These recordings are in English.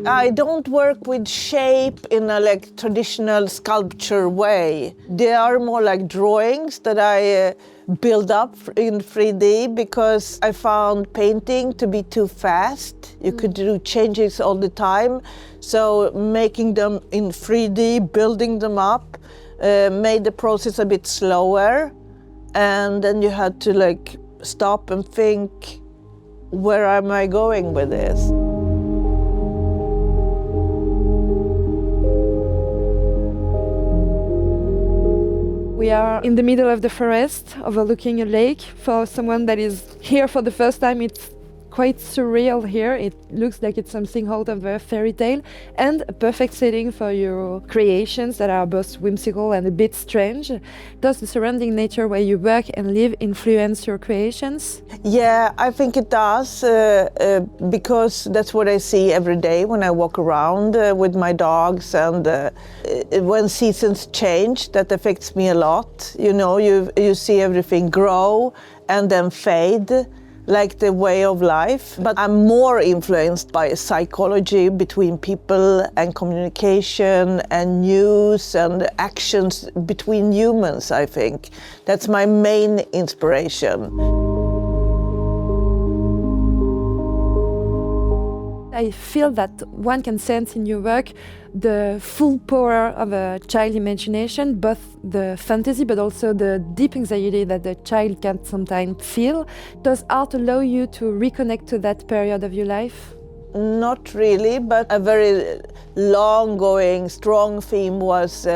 I don't work with shape in a traditional sculpture way. They are more like drawings that I build up in 3D because I found painting to be too fast. You could do changes all the time. So making them in 3D, building them up, made the process a bit slower. And then you had to stop and think, where am I going with this? We are in the middle of the forest, overlooking a lake. For someone that is here for the first time, it's quite surreal here. It looks like it's something out of a fairy tale, and a perfect setting for your creations that are both whimsical and a bit strange. Does the surrounding nature where you work and live influence your creations? Yeah, I think it does, because that's what I see every day when I walk around with my dogs, and when seasons change, that affects me a lot. You know, you see everything grow and then fade, like the way of life. But I'm more influenced by psychology between people and communication and news and actions between humans, I think. That's my main inspiration. I feel that one can sense in your work the full power of a child imagination, both the fantasy but also the deep anxiety that the child can sometimes feel. Does art allow you to reconnect to that period of your life? Not really, but a very long-going, strong theme was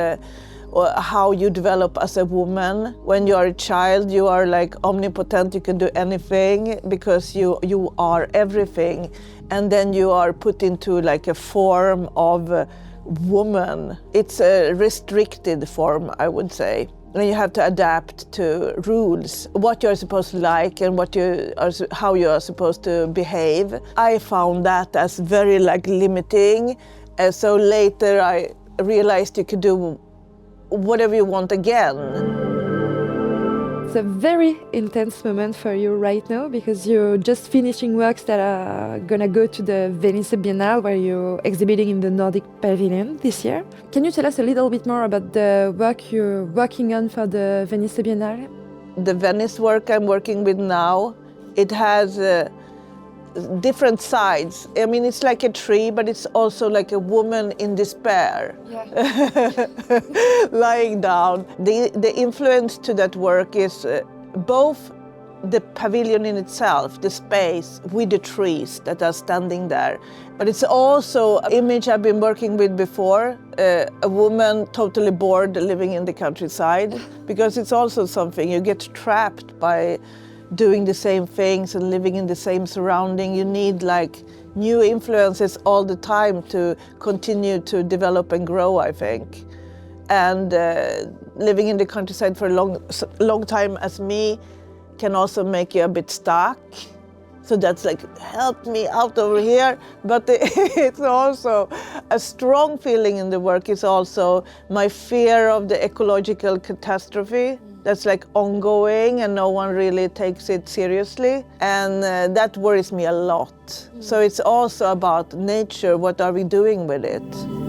how you develop as a woman. When you are a child, you are omnipotent, you can do anything because you are everything. And then you are put into a form of woman. It's a restricted form, I would say. And you have to adapt to rules, what you're supposed to like and how you are supposed to behave. I found that as very limiting. So later I realized you could do whatever you want again. It's a very intense moment for you right now because you're just finishing works that are gonna go to the Venice Biennale, where you're exhibiting in the Nordic Pavilion this year. Can you tell us a little bit more about the work you're working on for the Venice Biennale? The Venice work I'm working with now, it has different sides. I mean, it's like a tree, but it's also like a woman in despair, lying down. The influence to that work is both the pavilion in itself, the space with the trees that are standing there, but it's also an image I've been working with before, a woman totally bored living in the countryside, because it's also something you get trapped by doing the same things and living in the same surrounding. You need new influences all the time to continue to develop and grow, I think. And living in the countryside for a long time as me can also make you a bit stuck. So that's help me out over here. But it's also a strong feeling in the work is also my fear of the ecological catastrophe. That's ongoing and no one really takes it seriously. And that worries me a lot. So it's also about nature, what are we doing with it?